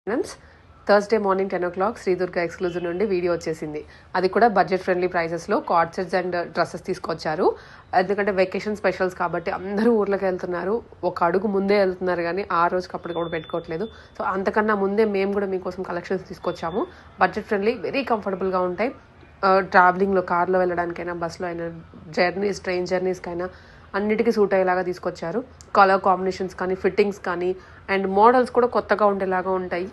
Friends, Thursday morning 10 o'clock Sri Durga exclusive నుండి వీడియో వచ్చేసింది. అది కూడా బడ్జెట్ ఫ్రెండ్లీ ప్రైసెస్లో కార్డ్ సెట్స్ అండ్ డ్రెస్సెస్ తీసుకొచ్చారు. ఎందుకంటే వెకేషన్ స్పెషల్స్ కాబట్టి అందరూ ఊర్లోకి వెళ్తున్నారు. ఒక అడుగు ముందే వెళ్తున్నారు కానీ ఆ రోజుకి అప్పుడు కూడా పెట్టుకోవట్లేదు. సో అంతకన్నా ముందే మేము కూడా మీకోసం కలెక్షన్స్ తీసుకొచ్చాము. బడ్జెట్ ఫ్రెండ్లీ, వెరీ కంఫర్టబుల్గా ఉంటాయి. ట్రావెలింగ్లో, కార్లో వెళ్ళడానికైనా, బస్లో అయినా, ట్రైన్ జర్నీస్కైనా అన్నిటికీ సూట్ అయ్యేలాగా తీసుకొచ్చారు. కలర్ కాంబినేషన్స్ కానీ, ఫిట్టింగ్స్ కానీ అండ్ మోడల్స్ కూడా కొత్తగా ఉండేలాగా ఉంటాయి.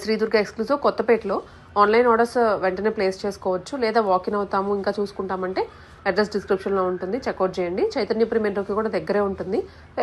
శ్రీ దుర్గా ఎక్స్క్లూజివ్ కొత్తపేటలో. ఆన్లైన్ ఆర్డర్స్ వెంటనే ప్లేస్ చేసుకోవచ్చు, లేదా వాకిన్ అవుతాము ఇంకా చూసుకుంటామంటే అడ్రస్ డిస్క్రిప్షన్లో ఉంటుంది, చెక్అవుట్ చేయండి. చైతన్యపురి మెట్రోకి కూడా దగ్గరే ఉంటుంది.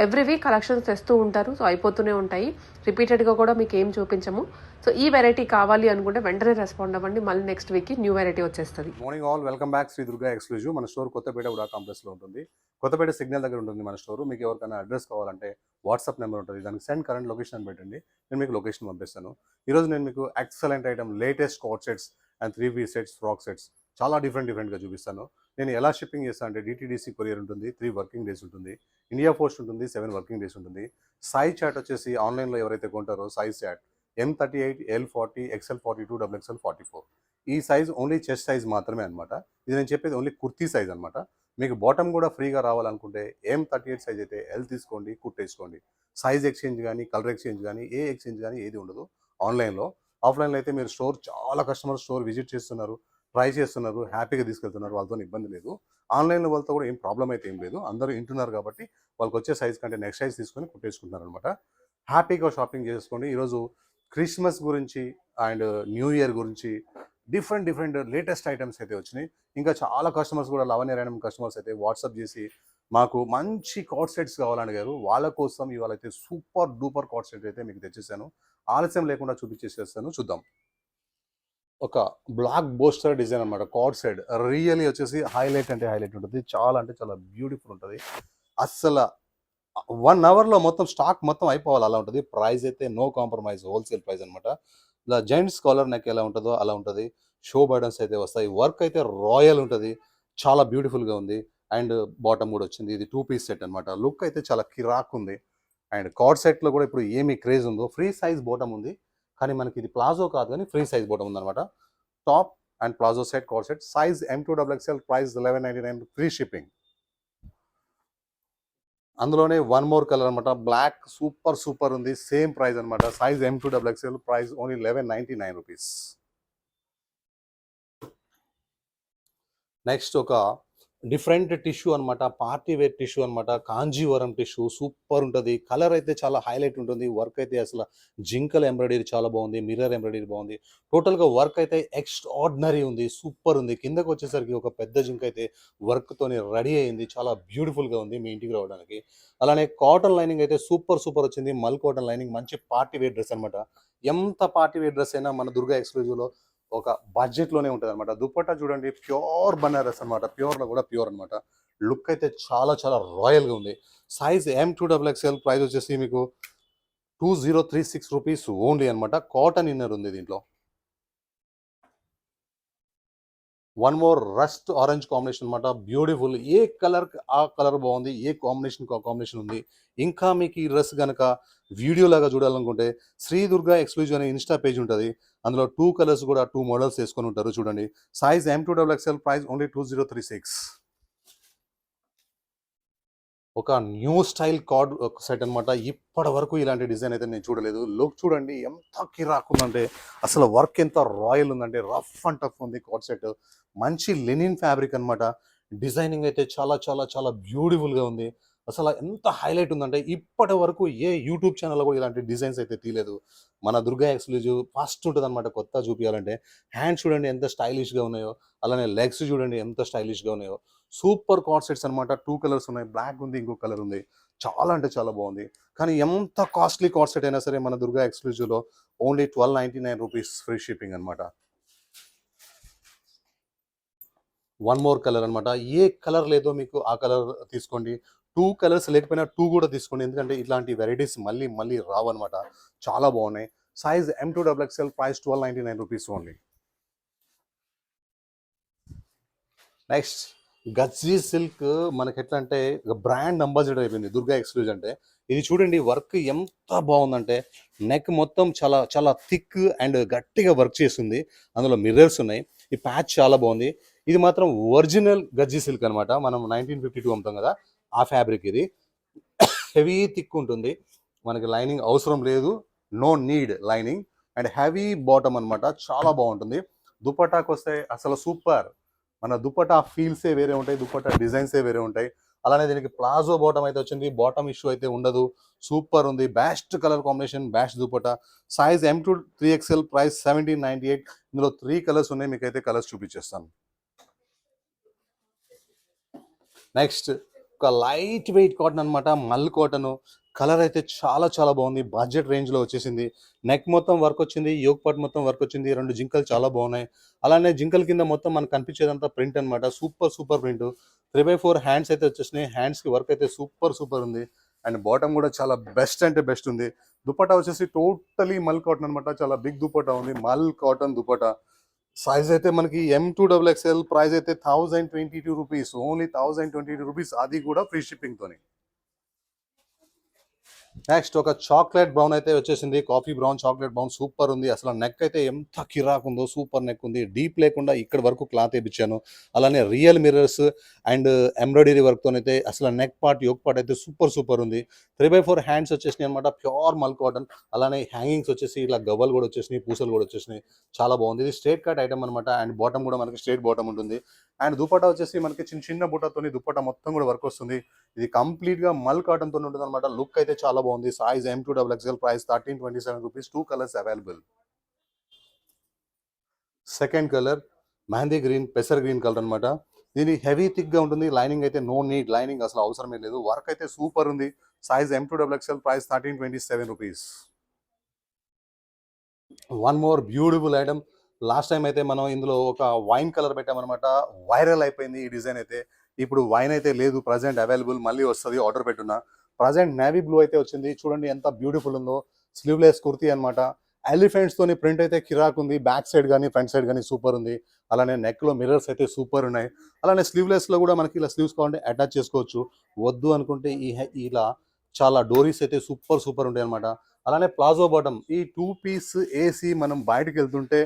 ఎవ్రీ వీక్ కలెక్షన్స్ తెస్తూ ఉంటారు, సో అయిపోతూనే ఉంటాయి. రిపీటెడ్గా కూడా మీకు ఏం చూపించము. సో ఈ వెరైటీ కావాలి అనుకుంటే వెంటనే రెస్పాండ్ అవ్వండి, మళ్ళీ నెక్స్ట్ వీక్కి న్యూ వెరైటీ వచ్చేస్తుంది. Morning all, welcome back Shri Durga exclusive. మన స్టోర్ కొత్తపేట కూడా కాంప్లెక్స్లో ఉంటుంది. కొత్తపేట సిగ్నల్ దగ్గర ఉంటుంది మన స్టోర్. మీకు ఎవరికైనా అడ్రస్ కావాలంటే వాట్సాప్ నెంబర్ ఉంటుంది, దానికి సెండ్ కరెంట్ లొకేషన్ అని పెట్టండి, నేను మీకు లొకేషన్ పంపిస్తాను. ఈరోజు నేను మీకు excellent item, latest coat sets and 3 piece sets, frock sets చాలా డిఫరెంట్గా చూపిస్తాను. నేను ఎలా షిప్పింగ్ చేస్తాను అంటే DTDC కొరియర్ ఉంటుంది, 3 వర్కింగ్ డేస్ ఉంటుంది. ఇండియా పోస్ట్ ఉంటుంది, 7 వర్కింగ్ డేస్ ఉంటుంది. సైజ్ చార్ట్ వచ్చేసి ఆన్లైన్లో ఎవరైతే కొంటారో size chart M38, L40, XL42, XXL44. ఈ సైజ్ ఓన్లీ చెస్ట్ సైజ్ మాత్రమే అనమాట. ఇది నేను చెప్పేది ఓన్లీ కుర్తీ సైజ్ అనమాట. మీకు బాటమ్ కూడా ఫ్రీగా రావాలనుకుంటే M38 సైజ్ అయితే L తీసుకోండి, కుట్టేసుకోండి. సైజ్ ఎక్స్చేంజ్ కానీ, కలర్ ఎక్స్చేంజ్ కానీ, ఏ ఎక్స్చేంజ్ కానీ ఏది ఉండదు ఆన్లైన్లో. ఆఫ్లైన్లో అయితే మీరు చాలా కస్టమర్ స్టోర్ విజిట్ చేస్తున్నారు, ట్రై చేస్తున్నారు, హ్యాపీగా తీసుకెళ్తున్నారు, వాళ్ళతో ఇబ్బంది లేదు. ఆన్లైన్లో వాళ్ళతో కూడా ఏం ప్రాబ్లం అయితే ఏం లేదు. అందరూ వింటున్నారు కాబట్టి వాళ్ళకి వచ్చే సైజ్ కంటే నెక్స్ట్ సైజ్ తీసుకొని కుట్టేసుకుంటున్నారు అనమాట. హ్యాపీగా షాపింగ్ చేసుకోండి. ఈరోజు క్రిస్మస్ గురించి అండ్ న్యూ ఇయర్ గురించి డిఫరెంట్ లేటెస్ట్ ఐటమ్స్ అయితే వచ్చినాయి. ఇంకా చాలా కస్టమర్స్ కూడా, లవణ్యరాయణం కస్టమర్స్ అయితే వాట్సాప్ చేసి మాకు మంచి కార్డ్ సెట్స్ కావాలని అడిగారు. వాళ్ళ కోసం ఇవాళ అయితే సూపర్ డూపర్ కార్డ్ సెట్ అయితే మీకు తెచ్చేసాను. ఆలస్యం లేకుండా చూపించేసేస్తాను, చూద్దాం. ఒక బ్లాక్ బోస్టర్ డిజైన్ అనమాట కార్డ్ సెట్. రియల్లీ వచ్చేసి హైలైట్ అంటే హైలైట్ ఉంటుంది. చాలా అంటే చాలా బ్యూటిఫుల్ ఉంటుంది. అస్సలు 1 అవర్లో మొత్తం స్టాక్ మొత్తం అయిపోవాలి అలా ఉంటుంది. ప్రైస్ అయితే నో కాంప్రమైజ్, హోల్సేల్ ప్రైస్ అనమాట. ఇలా జెంట్స్ కాలర్ నెక్ ఎలా ఉంటుందో అలా ఉంటుంది. షో బటన్స్ అయితే వస్తాయి. వర్క్ అయితే రాయల్ ఉంటుంది, చాలా బ్యూటిఫుల్గా ఉంది. అండ్ బాటమ్ కూడా వచ్చింది. ఇది 2 పీస్ సెట్ అనమాట. లుక్ అయితే చాలా కిరాక్ ఉంది. అండ్ కార్డ్ సెట్లో కూడా ఇప్పుడు ఏమి క్రేజ్ ఉందో, ఫ్రీ సైజ్ బాటమ్ ఉంది. కానీ మనకి ఇది ప్లాజో కాదు కానీ ఫ్రీ సైజ్ బాటమ్ ఉందన్నమాట. Top and palazzo set, card set, size M2XXL, price 1199, free shipping. అందులోనే 1 మోర్ కలర్ అనమాట, బ్లాక్ సూపర్ ఉంది, సేమ్ ప్రైస్ అనమాట. Size M2XXL, price only 1199 rupees. Next ఒక డిఫరెంట్ టిష్యూ అనమాట, పార్టీ వేర్ టిష్యూ అనమాట, Kanjeevaram tissue super ఉంటుంది. Colour అయితే చాలా హైలైట్ ఉంటుంది. వర్క్ అయితే అసలు జింకల్ ఎంబ్రాయిడరీ చాలా బాగుంది, మిర్రర్ ఎంబ్రాయిడరీ బాగుంది. టోటల్గా వర్క్ అయితే ఎక్స్ట్రాడినరీ ఉంది, సూపర్ ఉంది. కిందకు వచ్చేసరికి ఒక పెద్ద జింక అయితే వర్క్తోని రెడీ అయింది, చాలా బ్యూటిఫుల్గా ఉంది మీ ఇంటికి రావడానికి. అలానే కాటన్ లైనింగ్ అయితే సూపర్ వచ్చింది. మల్ కాటన్ లైనింగ్, మంచి పార్టీ వేర్ డ్రెస్ అనమాట. ఎంత పార్టీ వేర్ డ్రెస్ అయినా మన దుర్గా ఎక్స్క్లూజివ్లో ఒక బడ్జెట్లోనే ఉంటుంది అనమాట. దుపట్టా చూడండి, ప్యూర్ బనారస్ అనమాట, ప్యూర్లో కూడా ప్యూర్ అనమాట. లుక్ అయితే చాలా రాయల్గా ఉంది. సైజ్ M2XXL, ప్రైస్ వచ్చేసి మీకు 2036 రూపీస్ ఓన్లీ అనమాట. కాటన్ ఇన్నర్ ఉంది దీంట్లో. 1 మోర్ రస్ట్ ఆరెంజ్ కాంబినేషన్ అనమాట, బ్యూటిఫుల్. ఏ కలర్ ఆ కలర్ బాగుంది, ఏ కాంబినేషన్ కాంబినేషన్ ఉంది. ఇంకా మీకు ఈ డ్రెస్ కనుక వీడియో లాగా చూడాలనుకుంటే శ్రీ దుర్గా ఎక్స్క్లూజివ్ అనే ఇన్స్టా పేజ్ ఉంటుంది. అందులో 2 కలర్స్ కూడా 2 మోడల్స్ వేసుకొని ఉంటారు, చూడండి. Size M2XXL, price only 2036. ఒక న్యూ స్టైల్ కార్డ్ సెట్ అనమాట. ఇప్పటి వరకు ఇలాంటి డిజైన్ అయితే నేను చూడలేదు. లుక్ చూడండి ఎంత కిరాక్ ఉందంటే, అసలు వర్క్ ఎంత రాయల్ ఉందంటే, రఫ్ అండ్ టఫ్ ఉంది కార్డ్ సెట్. మంచి లెనిన్ ఫ్యాబ్రిక్ అనమాట. డిజైనింగ్ అయితే చాలా బ్యూటిఫుల్గా ఉంది. అసలు ఎంత హైలైట్ ఉందంటే, ఇప్పటి వరకు ఏ యూట్యూబ్ ఛానల్లో కూడా ఇలాంటి డిజైన్స్ అయితే తీయలేదు. మన దుర్గా ఎక్స్క్లూజివ్ ఫస్ట్ ఉంటుంది అనమాట కొత్త చూపించాలంటే. హ్యాండ్స్ చూడండి ఎంత స్టైలిష్గా ఉన్నాయో, అలానే లెగ్స్ చూడండి ఎంత స్టైలిష్గా ఉన్నాయో. సూపర్ కార్డ్ సెట్స్ అనమాట. 2 కలర్స్ ఉన్నాయి, బ్లాక్ ఉంది, ఇంకో కలర్ ఉంది. చాలా అంటే చాలా బాగుంది. కానీ ఎంత కాస్ట్లీ కార్డ్ సెట్ అయినా సరే మన దుర్గా ఎక్స్క్లూజివ్లో ఓన్లీ 1299 రూపీస్, ఫ్రీ షిప్పింగ్ అనమాట. 1 మోర్ కలర్ అనమాట. ఏ కలర్ లేదో మీకు ఆ కలర్ తీసుకోండి. 2 కలర్స్ లేకపోయినా 2 కూడా తీసుకోండి, ఎందుకంటే ఇట్లాంటి వెరైటీస్ మళ్ళీ రావన్నమాట. చాలా బాగున్నాయి. Size M2XXL, price 1299 rupees only. Next Gajji silk మనకి ఎట్లా అంటే బ్రాండ్ అంబాసిడర్ అయిపోయింది దుర్గా ఎక్స్క్లూజ్ అంటే. ఇది చూడండి వర్క్ ఎంత బాగుందంటే నెక్ మొత్తం చాలా చాలా థిక్ అండ్ గట్టిగా వర్క్ చేస్తుంది. అందులో మిర్రర్స్ ఉన్నాయి. ఈ ప్యాచ్ చాలా బాగుంది. ఇది మాత్రం ఒరిజినల్ గజ్జీ సిల్క్ అనమాట. మనం 1952 అమ్ముతాం కదా, ఆ ఫ్యాబ్రిక్ ఇది. హెవీ థిక్ ఉంటుంది. మనకి లైనింగ్ అవసరం లేదు, no need lining. And heavy bottom అనమాట, చాలా బాగుంటుంది. దుపట్టాకి వస్తే అసలు సూపర్. మన దుపట్టా ఫీల్సే వేరే ఉంటాయి, దుపట్టా డిజైన్సే వేరే ఉంటాయి. అలానే దీనికి ప్లాజో బాటమ్ అయితే వచ్చింది, బాటమ్ ఇష్యూ అయితే ఉండదు. సూపర్ ఉంది, best colour combination, best dupatta. Size M to 3XL, price 1798. ఇందులో 3 కలర్స్ ఉన్నాయి, మీకైతే కలర్స్ చూపించేస్తాను. నెక్స్ట్ ఒక లైట్ వెయిట్ కాటన్ అనమాట, మల్ కాటన్. కలర్ అయితే చాలా చాలా బాగుంది, బడ్జెట్ రేంజ్లో వచ్చేసింది. నెక్ మొత్తం వర్క్ వచ్చింది, యోక్ పార్ట్ మొత్తం వర్క్ వచ్చింది. 2 జింకలు చాలా బాగున్నాయి. అలానే జింకల కింద మొత్తం మనకు కనిపించేదంతా ప్రింట్ అనమాట, సూపర్ సూపర్ ప్రింట్. 3/4 హ్యాండ్స్ అయితే వచ్చేసినాయి. హ్యాండ్స్కి వర్క్ అయితే సూపర్ సూపర్ ఉంది. అండ్ బాటమ్ కూడా చాలా బెస్ట్ అంటే బెస్ట్ ఉంది. దుపట్టా వచ్చేసి టోటలీ మల్ కాటన్ అనమాట, చాలా బిగ్ దుపట్టా ఉంది, మల్ కాటన్ దుపట్టా. సైజ్ అయితే మనకి M2XXL, ప్రైస్ అయితే 1022 రూపీస్, ఓన్లీ 1022 రూపీస్, అది కూడా ఫ్రీ షిప్పింగ్ తోని. నెక్స్ట్ ఒక చాక్లెట్ బ్రౌన్ అయితే వచ్చేసింది, coffee brown chocolate brown, super ఉంది. అసలు నెక్ అయితే ఎంత కిరాక్ ఉందో, సూపర్ నెక్ ఉంది. డీప్ లేకుండా ఇక్కడ వరకు క్లాత్ వేయించాను. అలానే రియల్ మిర్రర్స్ అండ్ ఎంబ్రాయిడరీ వర్క్తో అయితే అసలు నెక్ పార్ట్ యోక్ పార్ట్ అయితే సూపర్ సూపర్ ఉంది. 3/4 హ్యాండ్స్ వచ్చేసినాయి అనమాట, ప్యూర్ మల్ కాటన్. అలానే హ్యాంగింగ్స్ వచ్చేసి ఇలా గవ్వలు కూడా వచ్చేసినాయి, పూసలు కూడా వచ్చేసినాయి, చాలా బాగుంది. ఇది స్ట్రేట్ కట్ ఐటమ్ అనమాట. అండ్ బాటమ్ కూడా మనకి స్ట్రేట్ బాటమ్ ఉంటుంది. అండ్ దుపట్టా వచ్చేసి మనకి చిన్న చిన్న బుట్టతోని దుపట్టా మొత్తం కూడా వర్క్ వస్తుంది. ఇది కంప్లీట్ గా మల్ కాటన్ తో ఉంటుంది అనమాట. లుక్ అయితే చాలా బాగుంది. Size M2XXL, price 1327 rupees. 2 colours available. Second colour mehndi green, పెసర్ గ్రీన్ కలర్ అనమాట. దీని హెవీ థిక్ గా ఉంటుంది. లైనింగ్ అయితే నో నీడ్, లైనింగ్ అసలు అవసరమే లేదు. వర్క్ అయితే సూపర్ ఉంది. Size M2XXL, price 1327 rupees. One more beautiful item. Last time అయితే మనం ఇందులో ఒక వైన్ కలర్ పెట్టామన్నమాట, వైరల్ అయిపోయింది ఈ డిజైన్ అయితే. ఇప్పుడు వైన్ అయితే లేదు ప్రజెంట్ అవైలబుల్, మళ్ళీ వస్తుంది, ఆర్డర్ పెట్టున్నా. ప్రజెంట్ నేవీ బ్లూ అయితే వచ్చింది, చూడండి ఎంత బ్యూటిఫుల్ ఉందో. స్లీవ్లెస్ కుర్తీ అనమాట. ఎలిఫెంట్స్ తోని ప్రింట్ అయితే కిరాక్ ఉంది, బ్యాక్ సైడ్ కానీ ఫ్రంట్ సైడ్ కానీ సూపర్ ఉంది. అలానే నెక్ లో మిర్రర్స్ అయితే సూపర్ ఉన్నాయి. అలానే స్లీవ్లెస్ లో కూడా మనకి ఇలా స్లీవ్స్ కావాలంటే అటాచ్ చేసుకోవచ్చు, వద్దు అనుకుంటే ఇలా చాలా డోరీస్ అయితే సూపర్ సూపర్ ఉంటాయి అనమాట. అలానే ప్లాజో బాటమ్, ఈ 2 పీస్ ఏసీ మనం బయటకు వెళ్తుంటే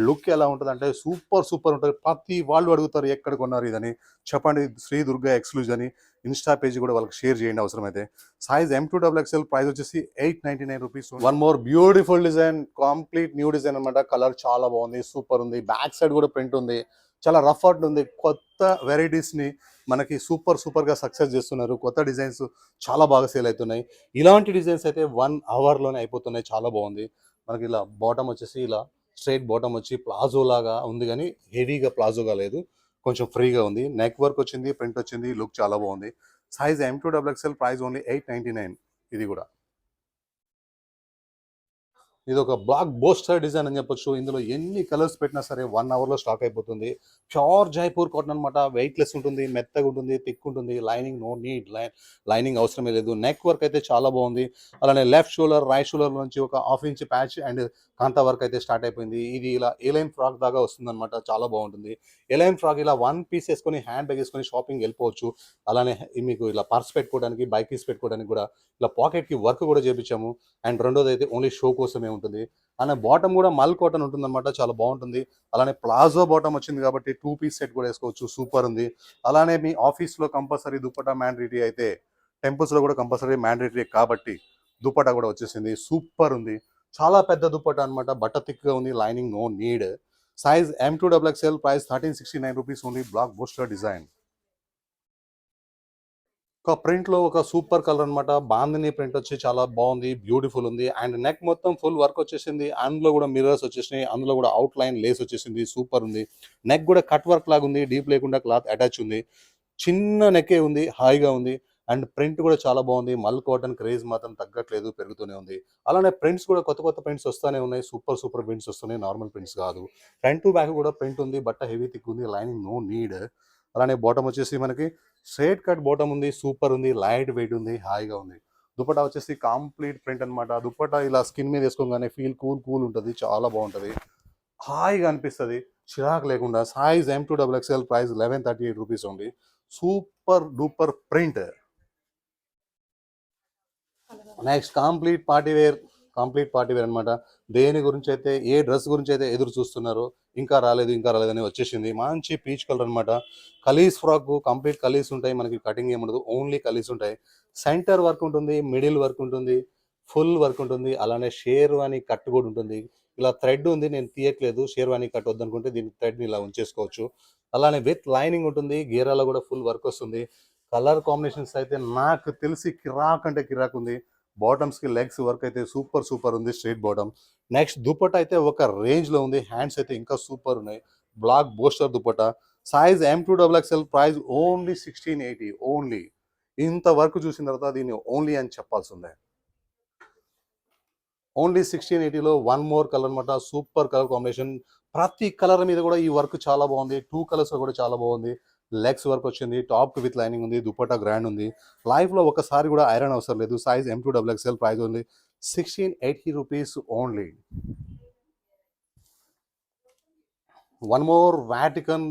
లుక్ ఎలా ఉంటుంది అంటే సూపర్ సూపర్ ఉంటుంది. ప్రతి వాళ్ళు అడుగుతారు ఎక్కడ కొన్నారు ఇదని, చెప్పండి శ్రీ దుర్గా ఎక్స్క్లూజివ్ అని. ఇన్స్టా పేజ్ కూడా వాళ్ళకి షేర్ చేయండి అవసరమైతే. సైజ్ M2XXL, ప్రైస్ వచ్చేసి 899 rupees. One more beautiful design, complete new design అనమాట. కలర్ చాలా బాగుంది, సూపర్ ఉంది. బ్యాక్ సైడ్ కూడా ప్రింట్ ఉంది, చాలా రఫ్ అవుట్ ఉంది. కొత్త వెరైటీస్ ని మనకి సూపర్ సూపర్ గా సక్సెస్ చేస్తున్నారు. కొత్త డిజైన్స్ చాలా బాగా సేల్ అవుతున్నాయి. ఇలాంటి డిజైన్స్ అయితే 1 అవర్ లోనే అయిపోతున్నాయి, చాలా బాగుంది. మనకి ఇలా బాటమ్ వచ్చేసి ఇలా స్ట్రైట్ బాటమ్ వచ్చి ప్లాజో లాగా ఉంది, కానీ హెవీగా ప్లాజోగా లేదు, కొంచెం ఫ్రీగా ఉంది. నెక్ వర్క్ వచ్చింది, ప్రింట్ వచ్చింది, లుక్ చాలా బాగుంది. Size M2XXL, price only 899. ఇది కూడా ఇది ఒక బ్లాక్ బోస్టర్ డిజైన్ అని చెప్పొచ్చు. ఇందులో ఎన్ని కలర్స్ పెట్టినా సరే 1 అవర్లో స్టాక్ అయిపోతుంది. ప్యూర్ జైపూర్ కాటన్ అనమాట. వెయిట్లెస్ ఉంటుంది, మెత్తగా ఉంటుంది, థిక్ ఉంటుంది. లైనింగ్ నో నీడ్, లైనింగ్ అవసరమే లేదు. నెక్ వర్క్ అయితే చాలా బాగుంది. అలానే లెఫ్ట్ షోల్డర్, రైట్ షోల్డర్ నుంచి ఒక half inch patch and kantha work అయితే స్టార్ట్ అయిపోయింది. ఇది ఇలా ఏలైన్ ఫ్రాక్ దాకా వస్తుంది అనమాట, చాలా బాగుంటుంది. ఏలైన్ ఫ్రాక్ ఇలా 1 పీస్ వేసుకొని హ్యాండ్ బ్యాగ్ వేసుకొని షాపింగ్ వెళ్ళిపోవచ్చు. అలానే మీకు ఇలా పర్స్ పెట్టుకోవడానికి, బైక్ కీస్ పెట్టుకోవడానికి కూడా ఇలా పాకెట్కి వర్క్ కూడా చేపించాము. అండ్ రెండోది అయితే ఓన్లీ షో కోసమే ఉంటుంది. అలానే బాటమ్ కూడా మల్ కాటన్ ఉంటుంది అనమాట, చాలా బాగుంటుంది. అలానే ప్లాజో బాటమ్ వచ్చింది కాబట్టి 2 పీస్ సెట్ కూడా వేసుకోవచ్చు, సూపర్ ఉంది. అలానే మీ ఆఫీస్లో కంపల్సరీ దుపట్టా మ్యాండేటరీ అయితే టెంపుల్స్లో కూడా కంపల్సరీ మ్యాండేటరీ కాబట్టి దుపట్టా కూడా వచ్చేసింది, సూపర్ ఉంది. చాలా పెద్ద దుపట్టా అనమాట, బట్ట థిక్గా ఉంది, lining no need. Size M2XXL, price 1369 rupees only. Black బోస్టర్ డిజైన్. ఒక ప్రింట్ లో ఒక సూపర్ కలర్ అనమాట, బాందిని ప్రింట్ వచ్చి చాలా బాగుంది, బ్యూటిఫుల్ ఉంది. అండ్ నెక్ మొత్తం ఫుల్ వర్క్ వచ్చేసింది. అందులో కూడా మిర్రర్స్ వచ్చేసినాయి, అందులో కూడా అవుట్ లైన్ లేస్ వచ్చేసింది, సూపర్ ఉంది. నెక్ కూడా కట్ వర్క్ లాగా ఉంది, డీప్ లేకుండా క్లాత్ అటాచ్ ఉంది. చిన్న నెక్కే ఉంది, హాయిగా ఉంది. అండ్ ప్రింట్ కూడా చాలా బాగుంది. మల్ కాటన్ క్రేజ్ మాత్రం తగ్గట్లేదు, పెరుగుతూనే ఉంది. అలానే ప్రింట్స్ కూడా కొత్త కొత్త ప్రింట్స్ వస్తూనే ఉన్నాయి, సూపర్ సూపర్ ప్రింట్స్ వస్తున్నాయి, నార్మల్ ప్రింట్స్ కాదు. ఫ్రంట్ టు బ్యాక్ కూడా ప్రింట్ ఉంది, బట్ట హెవీ థిక్ ఉంది, లైనింగ్ నో నీడ్. అలానే బాటమ్ వచ్చేసి మనకి స్ట్రైట్ కట్ బాటమ్ ఉంది, సూపర్ ఉంది, లైట్ వెయిట్ ఉంది, హాయిగా ఉంది. దుపట్టా వచ్చేసి కంప్లీట్ ప్రింట్ అనమాట. దుపట్టా ఇలా స్కిన్ మీద వేసుకోగానే ఫీల్ కూల్ కూల్ ఉంటుంది, చాలా బాగుంటుంది, హాయిగా అనిపిస్తుంది, చిరాకు లేకుండా. సైజ్ M2XXL, ప్రైస్ 1138 రూపీస్ ఉంది. Super duper print. Next complete party wear అనమాట. దేని గురించి అయితే, ఏ డ్రెస్ గురించి అయితే ఎదురు చూస్తున్నారో ఇంకా రాలేదని వచ్చేసింది. మంచి పీచ్ కలర్ అనమాట. కలీస్ ఫ్రాక్, కంప్లీట్ కలీస్ ఉంటాయి మనకి, కటింగ్ ఏముండదు, ఓన్లీ కలీస్ ఉంటాయి. సెంటర్ వర్క్ ఉంటుంది, మిడిల్ వర్క్ ఉంటుంది, ఫుల్ వర్క్ ఉంటుంది. అలానే షేర్వానీ కట్ కూడా ఉంటుంది. ఇలా థ్రెడ్ ఉంది, నేను తీయట్లేదు. షేర్వానీ కట్ వద్దనుకుంటే దీని థ్రెడ్ని ఇలా ఉంచేసుకోవచ్చు. అలానే విత్ లైనింగ్ ఉంటుంది, గేరాలో కూడా ఫుల్ వర్క్ వస్తుంది. కలర్ కాంబినేషన్స్ అయితే నాకు తెలిసి కిరాక్ అంటే కిరాక్ ఉంది. బాటమ్స్కి లెగ్స్ వర్క్ అయితే సూపర్ ఉంది, స్ట్రైట్ బాటమ్. నెక్స్ట్ దుపట్టా అయితే ఒక రేంజ్లో ఉంది. హ్యాండ్స్ అయితే ఇంకా సూపర్ ఉన్నాయి. బ్లాక్ బోస్టర్ dupatta, size M2XXL, price only 1680. Only ఇంత వర్క్ చూసిన తర్వాత దీన్ని ఓన్లీ అని చెప్పాల్సిందే. ఓన్లీ 1680లో వన్ మోర్ కలర్ అనమాట. Super colour combination. ప్రతి కలర్ మీద కూడా ఈ వర్క్ చాలా బాగుంది. 2 కలర్స్ కూడా చాలా బాగుంది. లెగ్స్ వర్క్ వచ్చింది, టాప్ విత్ లైనింగ్ ఉంది, దుపట్టా గ్రాండ్ ఉంది. లైఫ్లో ఒకసారి కూడా ఐరన్ అవసరం లేదు. Size M2XXL, price only 1680 rupees only. One more Vatican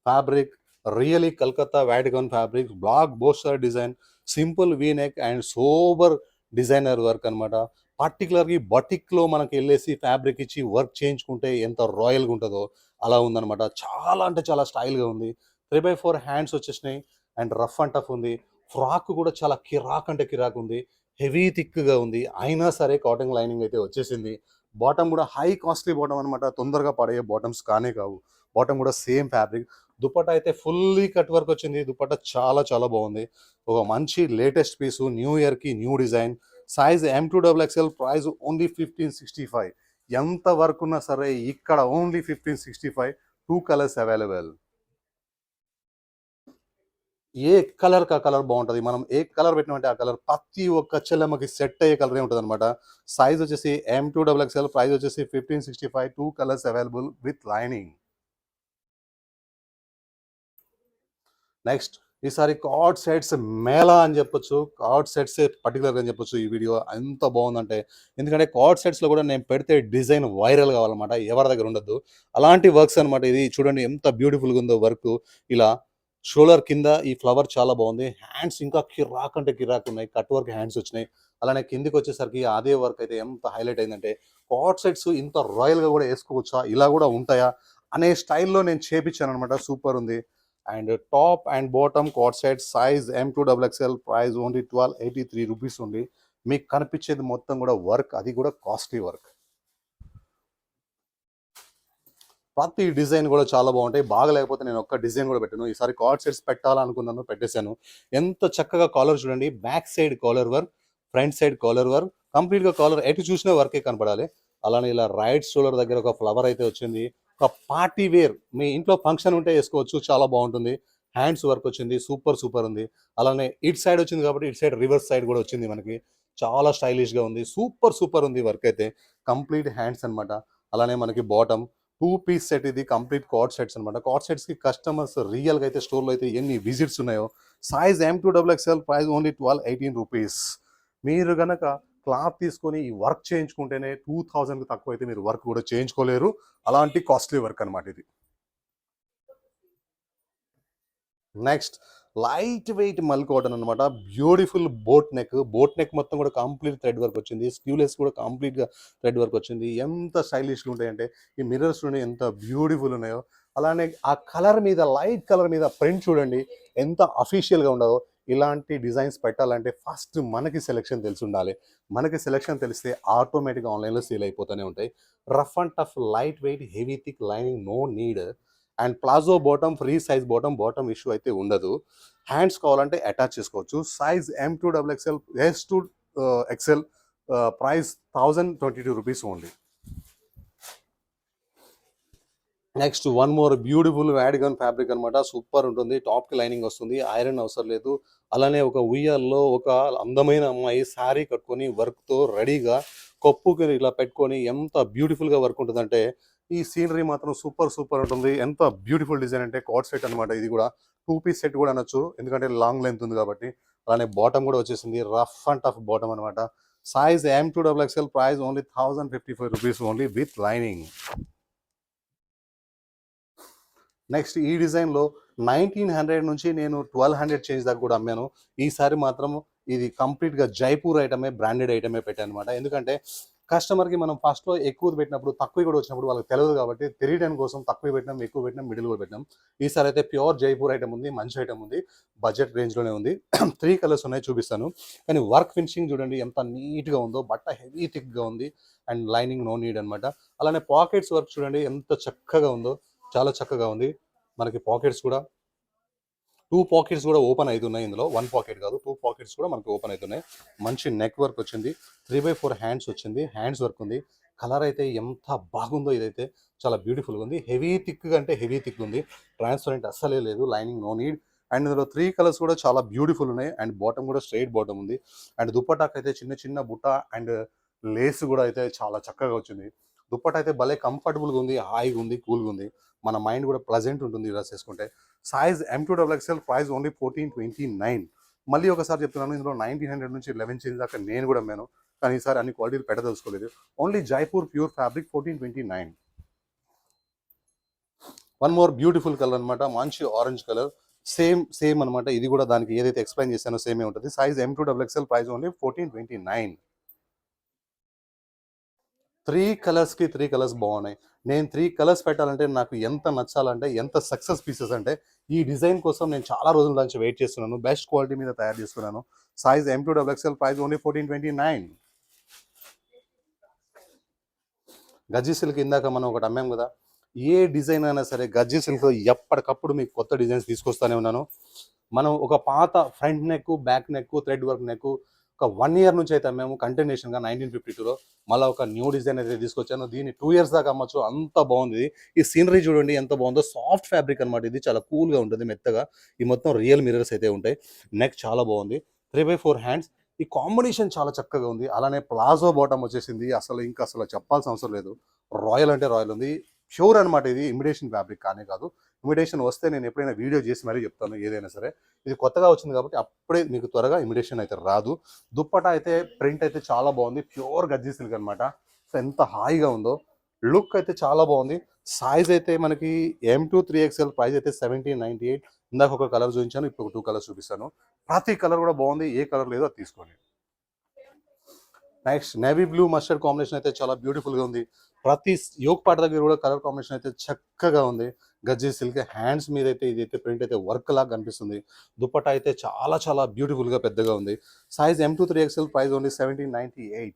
fabric, really Calcutta Vatican fabric, black బోస్టర్ design, simple V neck and sober designer work అనమాట. పర్టికులర్గా బటిక్లో మనకి వెళ్ళేసి ఫ్యాబ్రిక్ ఇచ్చి వర్క్ చేయించుకుంటే ఎంత రాయల్గా ఉంటుందో అలా ఉందన్నమాట. చాలా అంటే చాలా స్టైల్గా ఉంది. 3/4 హ్యాండ్స్ వచ్చేసినాయి అండ్ రఫ్ అండ్ టఫ్ ఉంది. ఫ్రాక్ కూడా చాలా కిరాక్ అంటే కిరాక్ ఉంది, హెవీ థిక్గా ఉంది. అయినా సరే కాటన్ లైనింగ్ అయితే వచ్చేసింది. బాటమ్ కూడా హై కాస్ట్లీ బాటమ్ అనమాట. తొందరగా పడే బాటమ్స్ కానే కావు. బాటమ్ కూడా సేమ్ ఫ్యాబ్రిక్. దుపట్టా అయితే ఫుల్లీ కట్ వర్క్ వచ్చింది. దుపట్టా చాలా బాగుంది. ఒక మంచి లేటెస్ట్ పీసు, న్యూ ఇయర్కి new design. Size M2XXL, price only 1565. ఎంత వర్క్ ఉన్నా సరే ఇక్కడ ఓన్లీ 1565. 2 colours available. ఏ కలర్ కా కలర్ బాగుంటుంది. మనం ఏ కలర్ పెట్టినామంటే ఆ కలర్ ప్రతి ఒక్క చెల్లెమ్మకి సెట్ అయ్యే కలరే ఉంటుంది అనమాట. సైజ్ వచ్చేసి M2XXL, ప్రైస్ వచ్చేసి 1565. 2 colours available with lining. Next ఈసారి కార్డ్ సెట్స్ మేళా అని చెప్పొచ్చు. కార్డ్ సెట్స్ పర్టికులర్గా అని చెప్పొచ్చు. ఈ వీడియో ఎంత బాగుందంటే, ఎందుకంటే కార్డ్ సెట్స్లో కూడా నేను పెడితే డిజైన్ వైరల్ కావాలన్నమాట, ఎవరి దగ్గర ఉండద్దు. అలాంటి వర్క్స్ అనమాట. ఇది చూడండి ఎంత బ్యూటిఫుల్గా ఉందో వర్క్. ఇలా షోల్డర్ కింద ఈ ఫ్లవర్ చాలా బాగుంది. హ్యాండ్స్ ఇంకా కిరాక్ అంటే కిరాక్ ఉన్నాయి. కట్ వర్క్ హ్యాండ్స్ వచ్చినాయి. అలానే కిందికి వచ్చేసరికి అదే వర్క్ అయితే ఎంత హైలైట్ అయిందంటే, కార్డ్ సెట్స్ ఇంత రాయల్గా కూడా వేసుకోవచ్చా, ఇలా కూడా ఉంటాయా అనే స్టైల్లో నేను చేపించాను అనమాట. సూపర్ ఉంది. And top and bottom card set, size M2XXL, price only 1283 rupees ఉంది. మీకు కనిపించేది మొత్తం కూడా వర్క్, అది కూడా కాస్ట్లీ వర్క్. ప్రతి డిజైన్ కూడా చాలా బాగుంటాయి. బాగా లేకపోతే నేను ఒక్క డిజైన్ కూడా పెట్టాను. ఈసారి కార్డ్ సెట్స్ పెట్టాలనుకున్నాను, పెట్టేశాను. ఎంత చక్కగా కాలర్ చూడండి. Back side collar work, front side collar work, కంప్లీట్గా కాలర్ ఎటు చూసినా వర్కే కనపడాలి. అలానే ఇలా రైట్ షోల్డర్ దగ్గర ఒక ఫ్లవర్ అయితే వచ్చింది. ఒక పార్టీ వేర్, మీ ఇంట్లో ఫంక్షన్ ఉంటే వేసుకోవచ్చు, చాలా బాగుంటుంది. హ్యాండ్స్ వర్క్ వచ్చింది, సూపర్ ఉంది. అలానే ఇట్ సైడ్ వచ్చింది కాబట్టి ఇట్ సైడ్ రివర్స్ సైడ్ కూడా వచ్చింది మనకి. చాలా స్టైలిష్గా ఉంది. సూపర్ ఉంది వర్క్ అయితే. కంప్లీట్ హ్యాండ్స్ అనమాట. అలానే మనకి బాటమ్ 2 పీస్ సెట్. ఇది కంప్లీట్ కార్డ్ సెట్స్ అనమాట. కార్డ్ సెట్స్కి కస్టమర్స్ రియల్గా అయితే స్టోర్లో అయితే ఎన్ని విజిట్స్ ఉన్నాయో. Size M2XXL, price only 1218 rupees. మీరు గనక క్లాత్ తీసుకొని ఈ వర్క్ చేయించుకుంటేనే 2000కి తక్కువ అయితే మీరు వర్క్ కూడా చేయించుకోలేరు. అలాంటి కాస్ట్లీ వర్క్ అనమాట ఇది. నెక్స్ట్ లైట్ వెయిట్ మల్ కాటన్ అనమాట. బ్యూటిఫుల్ బోట్ నెక్ మొత్తం కూడా కంప్లీట్ థ్రెడ్ వర్క్ వచ్చింది. స్లీవ్లెస్ కూడా కంప్లీట్గా థ్రెడ్ వర్క్ వచ్చింది. ఎంత స్టైలిష్గా ఉంటాయంటే ఈ మిర్రర్స్ చూడండి ఎంత బ్యూటిఫుల్ ఉన్నాయో. అలానే ఆ కలర్ మీద, లైట్ కలర్ మీద ప్రింట్ చూడండి ఎంత అఫీషియల్గా ఉండదో. ఇలాంటి డిజైన్స్ పెట్టాలంటే ఫస్ట్ మనకి సెలెక్షన్ తెలిసి ఉండాలి. మనకి సెలెక్షన్ తెలిస్తే ఆటోమేటిక్గా ఆన్లైన్లో సేల్ అయిపోతూనే ఉంటాయి. Rough and tough, light weight, heavy thick lining, no need. And palazzo bottom, free size bottom issue అయితే ఉండదు. హ్యాండ్స్ కావాలంటే అటాచ్ చేసుకోవచ్చు. Size M2XXL, S2XL, price 1022 rupees only. Next one more beautiful వ్యాడిగన్ ఫ్యాబ్రిక్ అనమాట. Super ఉంటుంది. టాప్కి lining వస్తుంది, iron అవసరం లేదు. అలానే ఒక ఉయ్యాల్లో ఒక అందమైన అమ్మాయి శారీ కట్టుకొని వర్క్తో రెడీగా కప్పుకి ఇలా పెట్టుకొని ఎంత బ్యూటిఫుల్గా వర్క్ ఉంటుందంటే ఈ సీనరీ మాత్రం సూపర్ ఉంటుంది. ఎంత బ్యూటిఫుల్ డిజైన్ అంటే కార్డ్ సెట్ అనమాట. ఇది కూడా 2 పీస్ సెట్ కూడా అనొచ్చు, ఎందుకంటే లాంగ్ లెంత్ ఉంది కాబట్టి. అలానే బాటమ్ కూడా వచ్చేసింది, రఫ్ అండ్ టఫ్ బాటమ్ అనమాట. Size M2XXL, price only 1055 rupees only with lining. Next ఈ డిజైన్లో 1900 నుంచి నేను 1200 చేంజ్ దాకా కూడా అమ్మాను. ఈసారి మాత్రం ఇది కంప్లీట్‌గా జైపూర్ ఐటమే, బ్రాండెడ్ ఐటమే పెట్టాననమాట. ఎందుకంటే కస్టమర్‌కి మనం ఫస్ట్‌లో ఎక్కువది పెట్టినప్పుడు, తక్కువవి కూడా వచ్చినప్పుడు వాళ్ళకి తెలవదు కాబట్టి తెలియడానికి కోసం తక్కువ పెట్టినాం, ఎక్కువ పెట్టినాం, మిడిల్ కూడా పెట్టినాం. ఈసారి అయితే ప్యూర్ జైపూర్ ఐటమ్ ఉంది. మంచి ఐటమ్ ఉంది. బడ్జెట్ రేంజ్‌లోనే ఉంది. 3 కలర్స్ ఉన్నాయి, చూపిస్తాను. కానీ వర్క్ ఫినిషింగ్ చూడండి ఎంత నీట్‌గా ఉందో. బట్ట హెవీ థిక్‌గా ఉంది అండ్ లైనింగ్ నో నీడ్ అనమాట. అలానే పాకెట్స్ వర్క్ చూడండి ఎంత చక్కగా ఉందో. చాలా చక్కగా ఉంది. మనకి పాకెట్స్ కూడా 2 పాకెట్స్ కూడా ఓపెన్ అయితున్నాయి ఇందులో. 1 పాకెట్ కాదు, 2 పాకెట్స్ కూడా మనకి ఓపెన్ అయితున్నాయి. మంచి నెక్ వర్క్ వచ్చింది. 3/4 హ్యాండ్స్ వచ్చింది. హ్యాండ్స్ వర్క్ ఉంది. కలర్ అయితే ఎంత బాగుందో ఇదైతే. చాలా బ్యూటిఫుల్‌గా ఉంది. హెవీ థిక్‌గా అంటే హెవీ థిక్ ఉంది. ట్రాన్స్‌పరెంట్ అస్సలే లేదు. Lining no need. అండ్ ఇందులో 3 కలర్స్ కూడా చాలా బ్యూటిఫుల్ ఉన్నాయి. అండ్ బాటమ్ కూడా స్ట్రెయిట్ బాటమ్ ఉంది. అండ్ దుపట్టాకైతే చిన్న చిన్న బుట్ట అండ్ లేస్ కూడా అయితే చాలా చక్కగా వచ్చింది. దుపట్టా అయితే భలే కంఫర్టబుల్‌గా ఉంది. హాయిగా ఉంది. కూల్‌గా ఉంది. మన మైండ్ కూడా ప్లెజెంట్ ఉంటుంది డ్రెస్ వేసుకుంటే. Size M2XXL, price only 1429. మళ్ళీ ఒకసారి చెప్తున్నాను, ఇందులో 1900 నుంచి 11 చేంజ్ దాకా నేను కూడా అమ్మాను. కానీ ఈసారి అన్ని క్వాలిటీలు పెట్టదలుచుకోలేదు. Only Jaipur pure fabric 1429. One more beautiful colour అనమాట. మంచి ఆరెంజ్ కలర్. సేమ్ అనమాట. ఇది కూడా దానికి ఏదైతే ఎక్స్ప్లెయిన్ చేశానో సేమే ఉంటుంది. Size M2XXL, price only 1429. 3 కలర్స్‌కి 3 colours బాగున్నాయి. నేను 3 కలర్స్ పెట్టాలంటే నాకు ఎంత నచ్చాలంటే, ఎంత సక్సెస్ పీసెస్ అంటే, ఈ డిజైన్ కోసం నేను చాలా రోజుల నుంచి వెయిట్ చేస్తున్నాను. బెస్ట్ క్వాలిటీ మీద తయారు చేసుకున్నాను. Size M2XXL, price only 1429. గజ్జి సిల్క్ ఇందాక మనం ఒకటి అమ్మాం కదా. ఏ డిజైన్ అయినా సరే గజ్జి సిల్క్‌లో ఎప్పటికప్పుడు మీకు కొత్త డిజైన్స్ తీసుకొస్తానే ఉన్నాను. మనం ఒక పాత front neck, back neck, thread work neck ఒక 1 ఇయర్ నుంచి అయితే మేము కంటిన్యూషన్‌గా 1952లో మళ్ళీ ఒక న్యూ డిజైన్ అయితే తీసుకొచ్చాను. దీన్ని 2 ఇయర్స్ దాకా అమ్మొచ్చు. అంత బాగుంది ఇది. ఈ సీనరీ చూడండి ఎంత బాగుందో. సాఫ్ట్ ఫ్యాబ్రిక్ అనమాట ఇది. చాలా కూల్‌గా ఉంటుంది, మెత్తగా. ఈ మొత్తం రియల్ మిర్రర్స్ అయితే ఉంటాయి. నెక్ చాలా బాగుంది. 3/4 హ్యాండ్స్. ఈ కాంబినేషన్ చాలా చక్కగా ఉంది. అలానే ప్లాజో బాటమ్ వచ్చేసింది. అసలు చెప్పాల్సిన అవసరం లేదు. రాయల్ అంటే రాయల్ ఉంది. ప్యూర్ అనమాట ఇది. ఇమిటేషన్ ఫ్యాబ్రిక్ కానే కాదు. ఇమిటేషన్ వస్తే నేను ఎప్పుడైనా వీడియో చేసి మరీ చెప్తాను ఏదైనా సరే. ఇది కొత్తగా వచ్చింది కాబట్టి అప్పుడే మీకు త్వరగా ఇమిటేషన్ అయితే రాదు. దుప్పట అయితే ప్రింట్ అయితే చాలా బాగుంది. ప్యూర్ గజ్జి సిల్క్ అనమాట. సో ఎంత హాయిగా ఉందో. లుక్ అయితే చాలా బాగుంది. సైజ్ అయితే మనకి M2 3XL, ప్రైస్ అయితే 1798. ఇందాక ఒక కలర్ చూపించాను, ఇప్పుడు 2 కలర్స్ చూపిస్తాను. ప్రతి కలర్ కూడా బాగుంది. ఏ కలర్ లేదో అది తీసుకోండి. Next navy blue mustard combination అయితే చాలా బ్యూటిఫుల్గా ఉంది. ప్రతి యోక్ పార్ట్ దగ్గర కూడా కలర్ కాంబినేషన్ అయితే చక్కగా ఉంది. గజ్జి సిల్క్ హ్యాండ్స్ మీద అయితే ఇదైతే ప్రింట్ అయితే వర్క్ లాగా కనిపిస్తుంది. దుపట్టా అయితే చాలా చాలా బ్యూటిఫుల్గా పెద్దగా ఉంది. Size M2 3XL, price only 1798.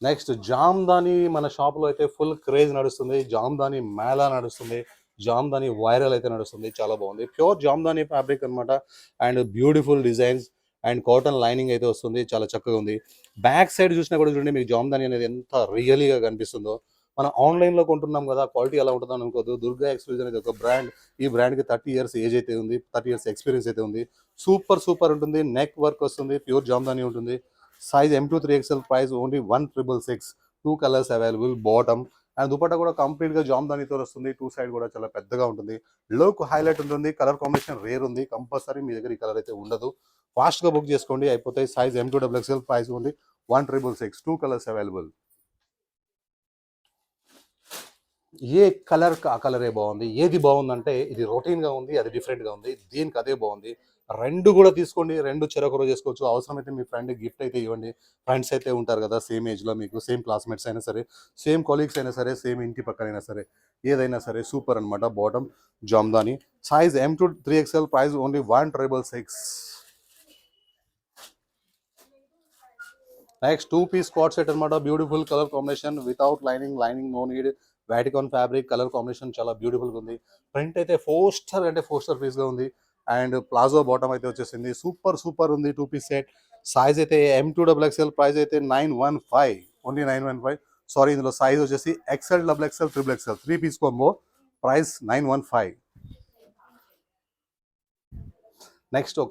Next Jamdani మన షాప్లో అయితే ఫుల్ క్రేజ్ నడుస్తుంది. జామ్దాని మేళా నడుస్తుంది. జామ్దాని వైరల్ అయితే నడుస్తుంది. చాలా బాగుంది. ప్యూర్ జామ్దాని ఫ్యాబ్రిక్ అనమాట. And beautiful designs and cotton lining అయితే వస్తుంది. చాలా చక్కగా ఉంది. బ్యాక్ సైడ్ చూసినా కూడా చూడండి మీకు జామ్దాని అనేది ఎంత రియల్గా కనిపిస్తుందో. మనం ఆన్లైన్లో కొంటున్నాం కదా, క్వాలిటీ ఎలా ఉంటుందని అనుకోవద్దు. దుర్గా ఎక్స్క్లూజివ్ అనేది ఒక బ్రాండ్. ఈ బ్రాండ్కి 30 ఇయర్స్ ఏజ్ అయితే ఉంది. 30 ఇయర్స్ ఎక్స్పీరియన్స్ అయితే ఉంది. సూపర్ ఉంటుంది. నెక్ వర్క్ వస్తుంది. ప్యూర్ జామ్దాని ఉంటుంది. Size M2 3XL, price only 1666. 2 colours available. Bottom and dupatta కూడా కంప్లీట్గా జామ్దానితో వస్తుంది. 2 సైడ్ కూడా చాలా పెద్దగా ఉంటుంది. లుక్ హైలైట్ ఉంటుంది. కలర్ కాంబినేషన్ రేర్ ఉంది. కంపల్సరీ మీ దగ్గర ఈ కలర్ అయితే ఉండదు. ఫాస్ట్గా బుక్ చేసుకోండి, అయిపోతాయి. Size M2XXL, price only 1666. 2 colours available. ఏ కలర్ ఆ కలరే బాగుంది. ఏది బాగుందంటే ఇది రొటీన్గా ఉంది, అది డిఫరెంట్గా ఉంది. దీనికి అదే బాగుంది. 2 కూడా తీసుకోండి. 2 చెరొక రోజు చేసుకోవచ్చు. అవసరమైతే మీ ఫ్రెండ్ గిఫ్ట్ అయితే ఇవ్వండి. ఫ్రెండ్స్ అయితే ఉంటారు కదా, సేమ్ ఏజ్లో మీకు, సేమ్ క్లాస్మేట్స్ అయినా సరే, సేమ్ కొలీగ్స్ అయినా సరే, సేమ్ ఇంటి పక్కనైనా సరే, ఏదైనా సరే సూపర్ అనమాట. Bottom Jamdani. Size M2 3XL, price only 1666. Next 2 piece స్క్వాట్ సెట్ అనమాట. Beautiful colour combination without lining no need. వాటికాన్ ఫ్యాబ్రిక్. కలర్ కాంబినేషన్ చాలా బ్యూటిఫుల్గా ఉంది. ప్రింట్ అయితే పోస్టర్ పీస్గా ఉంది. అండ్ ప్లాజో బాటమ్ అయితే వచ్చేసింది. సూపర్ ఉంది 2 పీస్ సెట్. సైజ్ అయితే M2XXL, ప్రైస్ అయితే 915. ఓన్లీ 915. సారీ, ఇందులో సైజ్ వచ్చేసి XL, XXL, XXL 3 piece combo. Price 915. Next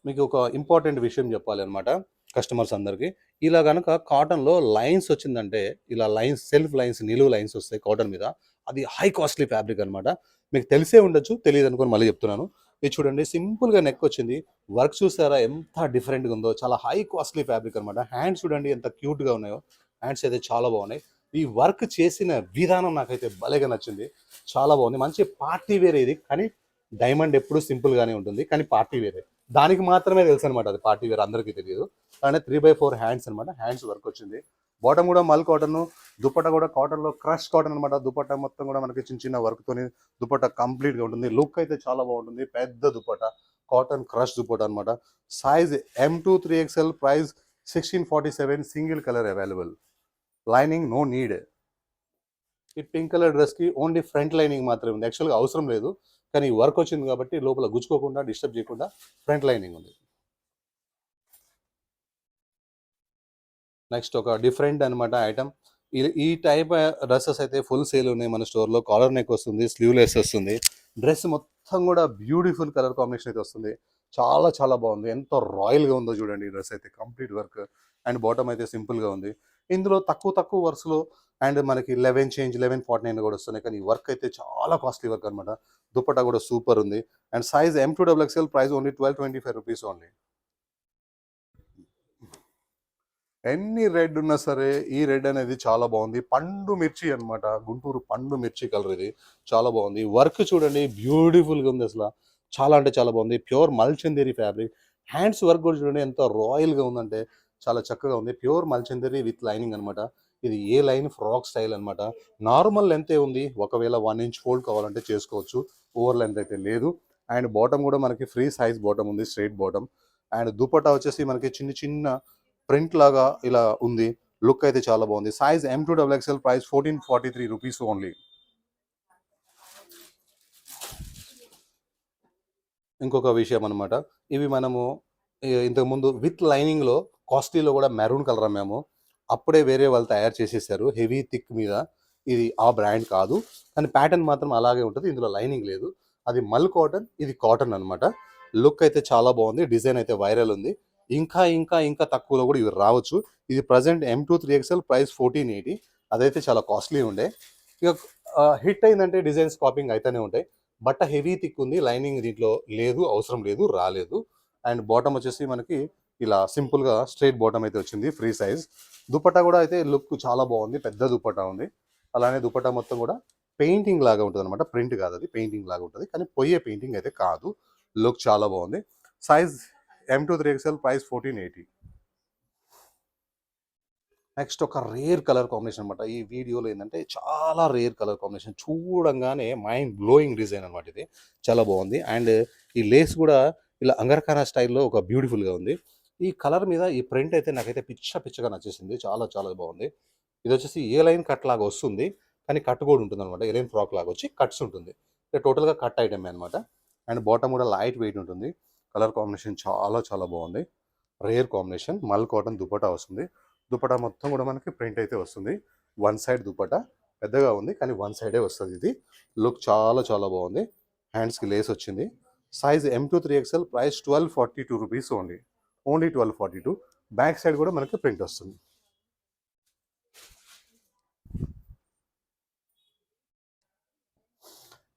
మీకు ఒక ఇంపార్టెంట్ విషయం చెప్పాలి అనమాట కస్టమర్స్ అందరికీ. ఇలా కనుక కాటన్లో లైన్స్ వచ్చిందంటే, ఇలా లైన్స్, సెల్ఫ్ లైన్స్, నిలువు లైన్స్ వస్తాయి కాటన్ మీద, అది హై కాస్ట్లీ ఫ్యాబ్రిక్ అనమాట. మీకు తెలిసే ఉండొచ్చు, తెలియదు అనుకొని మళ్ళీ చెప్తున్నాను. ఇది చూడండి, సింపుల్గా నెక్ వచ్చింది. వర్క్ చూసారా ఎంత డిఫరెంట్గా ఉందో. చాలా హై కాస్ట్లీ ఫ్యాబ్రిక్ అనమాట. హ్యాండ్స్ చూడండి ఎంత క్యూట్గా ఉన్నాయో. హ్యాండ్స్ అయితే చాలా బాగున్నాయి. ఈ వర్క్ చేసిన విధానం నాకైతే భలేగా నచ్చింది. చాలా బాగుంది. మంచి పార్టీ వేర్ ఇది. కానీ డైమండ్ ఎప్పుడు సింపుల్ గానే ఉంటుంది. కానీ పార్టీ వేరే. దానికి మాత్రమే తెలుసు అనమాట. అది పార్టీ వేర్ అందరికీ తెలియదు. అలానే 3/4 హ్యాండ్స్ అనమాట. హ్యాండ్స్ వర్క్ వచ్చింది. బాటమ్ కూడా మల్ కాటన్, దుపట్టా కూడా కాటన్ లో క్రష్ కాటన్ అనమాట. దుపట్టా మొత్తం కూడా మనకి చిన్న చిన్న వర్క్ తోని దుపట్టా కంప్లీట్ గా ఉంటుంది. లుక్ అయితే చాలా బాగుంటుంది. పెద్ద దుపట్టా, కాటన్ క్రష్ దుపట్టా అనమాట. Size M2 3XL, price 1647, single colour available. Lining no need. ఈ పింక్ కలర్ డ్రెస్ కి ఓన్లీ ఫ్రంట్ లైనింగ్ మాత్రమే ఉంది. యాక్చువల్గా అవసరం లేదు, కానీ వర్క్ వచ్చింది కాబట్టి లోపల గుచ్చుకోకుండా డిస్టర్బ్ చేయకుండా ఫ్రంట్ లైనింగ్ ఉంది. నెక్స్ట్ ఒక డిఫరెంట్ అనమాట ఐటమ్. ఈ టైప్ డ్రెస్సెస్ అయితే ఫుల్ సేల్ ఉన్నాయి మన స్టోర్లో. కాలర్ నెక్ వస్తుంది, స్లీవ్లెస్ వస్తుంది. డ్రెస్ మొత్తం కూడా బ్యూటిఫుల్ కలర్ కాంబినేషన్ అయితే వస్తుంది. చాలా చాలా బాగుంది. ఎంత రాయల్గా ఉందో చూడండి. ఈ డ్రెస్ అయితే కంప్లీట్ వర్క్ అండ్ బాటమ్ అయితే సింపుల్గా ఉంది. ఇందులో తక్కువ తక్కువ వర్క్స్లో అండ్ మనకి 11 చేంజ్ 1149 కూడా వస్తున్నాయి. కానీ ఈ వర్క్ అయితే చాలా కాస్ట్లీ వర్క్ అనమాట. దుపట్టా కూడా సూపర్ ఉంది. And size M2XL, price only 1225 rupees only. ఎన్ని రెడ్ ఉన్నా సరే ఈ రెడ్ అనేది చాలా బాగుంది. పండు మిర్చి అనమాట. గుంటూరు పండు మిర్చి కలర్ ఇది. చాలా బాగుంది. వర్క్ చూడండి బ్యూటిఫుల్గా ఉంది. అసలు చాలా అంటే చాలా బాగుంది. ప్యూర్ మల్చందేరి ఫ్యాబ్రిక్. హ్యాండ్స్ వర్క్ కూడా చూడండి ఎంత రాయల్గా ఉందంటే చాలా చక్కగా ఉంది. ప్యూర్ మల్చందేరి విత్ లైనింగ్ అనమాట. ఇది ఏ లైన్ ఫ్రాక్ స్టైల్ అనమాట. నార్మల్ లెంత్ ఉంది. ఒకవేళ 1 ఇంచ్ ఫోల్డ్ కావాలంటే చేసుకోవచ్చు. ఓవర్ లెంత్ అయితే లేదు. అండ్ బాటమ్ కూడా మనకి ఫ్రీ సైజ్ బాటమ్ ఉంది, స్ట్రైట్ బాటమ్. అండ్ దుపట్టా వచ్చేసి మనకి చిన్న చిన్న ప్రింట్ లాగా ఇలా ఉంది. లుక్ అయితే చాలా బాగుంది. Size M2XL, price 1443 rupees only. ఇంకొక విషయం అనమాట. ఇవి మనము ఇంతకుముందు విత్ లైనింగ్లో కాస్ట్లీలో కూడా మెరూన్ కలర్ అమ్మాము. అప్పుడే వేరే వాళ్ళు తయారు చేసేసారు హెవీ థిక్ మీద. ఇది ఆ బ్రాండ్ కాదు, కానీ ప్యాటర్న్ మాత్రం అలాగే ఉంటుంది. ఇందులో లైనింగ్ లేదు. అది మల్ కాటన్, ఇది కాటన్ అనమాట. లుక్ అయితే చాలా బాగుంది. డిజైన్ అయితే వైరల్ ఉంది. ఇంకా ఇంకా ఇంకా తక్కువలో కూడా ఇవి రావచ్చు. ఇది ప్రజెంట్ M2 3XL, ప్రైస్ 1480. అదైతే చాలా కాస్ట్లీ ఉండే. ఇక హిట్ అయిందంటే డిజైన్స్ కాపింగ్ అయితేనే ఉంటాయి. బట్ట హెవీ థిక్ ఉంది. లైనింగ్ దీంట్లో లేదు, అవసరం లేదు, రాలేదు. అండ్ బాటమ్ వచ్చేసి మనకి ఇలా సింపుల్గా స్ట్రైట్ బాటమ్ అయితే వచ్చింది, ఫ్రీ సైజ్. దుపట్టా కూడా అయితే లుక్ చాలా బాగుంది. పెద్ద దుపట్టా ఉంది. అలానే దుపట్టా మొత్తం కూడా పెయింటింగ్ లాగా ఉంటుంది అనమాట. ప్రింట్ కాదు, అది పెయింటింగ్ లాగా ఉంటుంది. కానీ పోయే పెయింటింగ్ అయితే కాదు. లుక్ చాలా బాగుంది. Size M2 3XL, price 1480. Next ఒక రేర్ కలర్ కాంబినేషన్ అనమాట. ఈ వీడియోలో ఏంటంటే చాలా రేర్ కలర్ కాంబినేషన్. చూడంగానే మైండ్ బ్లోయింగ్ డిజైన్ అనమాట. ఇది చాలా బాగుంది. అండ్ ఈ లేస్ కూడా ఇలా అంగరఖానా స్టైల్లో ఒక బ్యూటిఫుల్గా ఉంది. ఈ కలర్ మీద ఈ ప్రింట్ అయితే నాకైతే పిచ్చగా నచ్చేసింది. చాలా చాలా బాగుంది. ఇది వచ్చేసి ఏ లైన్ కట్ లాగా వస్తుంది, కానీ కట్ కూడా ఉంటుంది అనమాట. ఏ లైన్ ఫ్రాక్ లాగా వచ్చి కట్స్ ఉంటుంది. టోటల్గా కట్ ఐటమే అనమాట. అండ్ బాటమ్ కూడా లైట్ వెయిట్ ఉంటుంది. కలర్ కాంబినేషన్ చాలా చాలా బాగుంది. Rare combination. మల్ కాటన్ దుపట్టా వస్తుంది. దుపట్టా మొత్తం కూడా మనకి ప్రింట్ అయితే వస్తుంది. వన్ సైడ్ దుపట్టా పెద్దగా ఉంది, కానీ వన్ సైడే వస్తుంది. ఇది లుక్ చాలా చాలా బాగుంది. హ్యాండ్స్కి లేస్ వచ్చింది. Size M2 3XL, price 1242 rupees only. Only 1242. Back side కూడా మనకి ప్రింట్ వస్తుంది.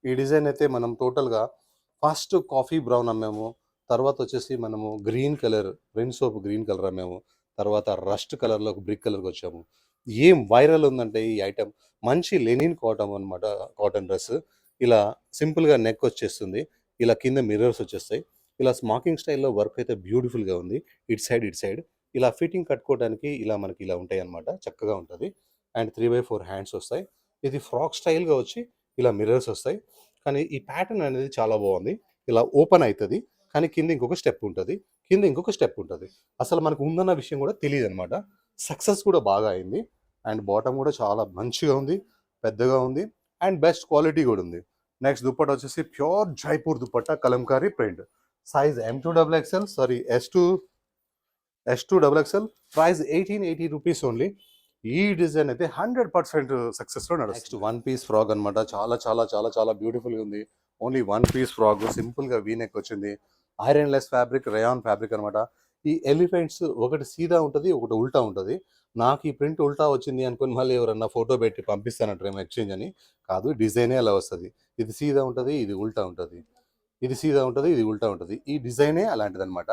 ఈ డిజైన్ అయితే మనం టోటల్గా ఫస్ట్ కాఫీ బ్రౌన్ అమ్మాము. తర్వాత వచ్చేసి మనము గ్రీన్ కలర్, రెన్ సోప్ గ్రీన్ కలర్ అమ్మాము. తర్వాత రస్ట్ కలర్లో బ్రిక్ కలర్కి వచ్చాము. ఏం వైరల్ ఉందంటే ఈ ఐటమ్. మంచి లెనిన్ కాటన్ అనమాట. కాటన్ డ్రెస్ ఇలా సింపుల్గా నెక్ వచ్చేస్తుంది. ఇలా కింద మిర్రర్స్ వచ్చేస్తాయి. ఇలా స్మాకింగ్ స్టైల్లో వర్క్ అయితే బ్యూటిఫుల్గా ఉంది. ఇటు సైడ్ ఇలా ఫిట్టింగ్ కట్టుకోవడానికి ఇలా మనకి ఇలా ఉంటాయి అనమాట. చక్కగా ఉంటుంది. అండ్ 3/4 హ్యాండ్స్ వస్తాయి. ఇది ఫ్రాక్ స్టైల్గా వచ్చి ఇలా మిర్రర్స్ వస్తాయి. కానీ ఈ ప్యాటర్న్ అనేది చాలా బాగుంది. ఇలా ఓపెన్ అవుతుంది, కానీ కింద ఇంకొక స్టెప్ ఉంటుంది, కింద ఇంకొక స్టెప్ ఉంటుంది. అసలు మనకు ఉందన్న విషయం కూడా తెలియదు అనమాట. సక్సెస్ కూడా బాగా అయింది. అండ్ బాటమ్ కూడా చాలా మంచిగా ఉంది, పెద్దగా ఉంది. అండ్ బెస్ట్ క్వాలిటీ కూడా ఉంది. నెక్స్ట్ దుపట్టా వచ్చేసి pure Jaipur dupatta, Kalamkari print. Size M2XL, sorry S2XL, price 1880 rupees only. ఈ డిజైన్ అయితే 100% సక్సెస్లో నడుస్తుంది. నెక్స్ట్ వన్ పీస్ ఫ్రాక్ అనమాట. చాలా చాలా చాలా చాలా బ్యూటిఫుల్గా ఉంది. ఓన్లీ వన్ పీస్ ఫ్రాక్, సింపుల్గా వీనెక్ వచ్చింది. Iron less fabric, rayon fabric అనమాట. ఈ ఎలిఫెంట్స్ ఒకటి సీదా ఉంటుంది, ఒకటి ఉల్టా ఉంటుంది. నాకు ఈ ప్రింట్ ఉల్టా వచ్చింది అనుకుని మళ్ళీ ఎవరన్నా ఫోటో పెట్టి పంపిస్తానంటారేమో ఎక్స్చేంజ్ అని. కాదు, డిజైనే అలా వస్తుంది. ఇది సీదా ఉంటుంది, ఇది ఉల్టా ఉంటుంది. ఇది సీదా ఉంటుంది, ఇది ఉల్టా ఉంటుంది. ఈ డిజైనే అలాంటిది అనమాట.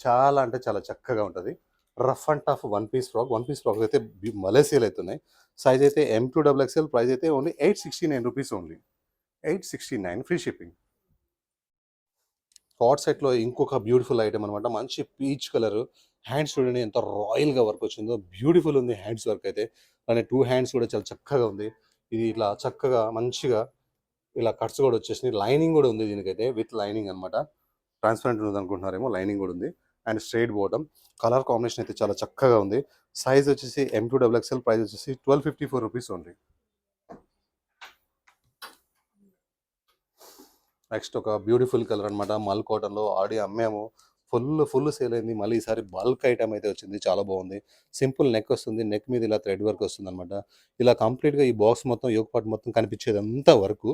చాలా అంటే చాలా చక్కగా ఉంటుంది. Rough and tough one piece frock అయితే భలే సేల్ అవుతున్నాయి. సైజ్ అయితే M2XXL, ప్రైస్ అయితే only 869 rupees only. 869 free shipping. కార్డ్ సెట్‌లో ఇంకొక బ్యూటిఫుల్ ఐటెమ్ అనమాట. మంచి పీచ్ కలరు. హ్యాండ్స్ చూడండి ఎంత రాయల్‌గా వర్క్ వచ్చిందో. బ్యూటిఫుల్ ఉంది హ్యాండ్స్ వర్క్ అయితే. అలానే 2 హ్యాండ్స్ కూడా చాలా చక్కగా ఉంది. ఇది ఇట్లా చక్కగా మంచిగా ఇలా కట్స్ కూడా వచ్చేసినాయి. లైనింగ్ కూడా ఉంది దీనికైతే, విత్ లైనింగ్ అనమాట. ట్రాన్స్పరెంట్ ఉంది అనుకుంటున్నారేమో, లైనింగ్ కూడా ఉంది. And straight bottom. Colour combination అయితే చాలా చక్కగా ఉంది. సైజ్ వచ్చేసి M2XXL, ప్రైస్ వచ్చేసి 1254 రూపీస్ ఓన్లీ. నెక్స్ట్ ఒక బ్యూటిఫుల్ కలర్ అనమాట. మల్ కాటన్లో ఆల్రెడీ అమ్మాము. ఫుల్ సేల్ అయింది. మళ్ళీ ఈసారి బల్క్ ఐటమ్ అయితే వచ్చింది. చాలా బాగుంది. సింపుల్ నెక్ వస్తుంది. నెక్ మీద ఇలా థ్రెడ్ వర్క్ వస్తుంది అనమాట. ఇలా కంప్లీట్గా ఈ బాక్స్ మొత్తం యోక్ పార్ట్ మొత్తం కనిపించేదంతా వర్క్.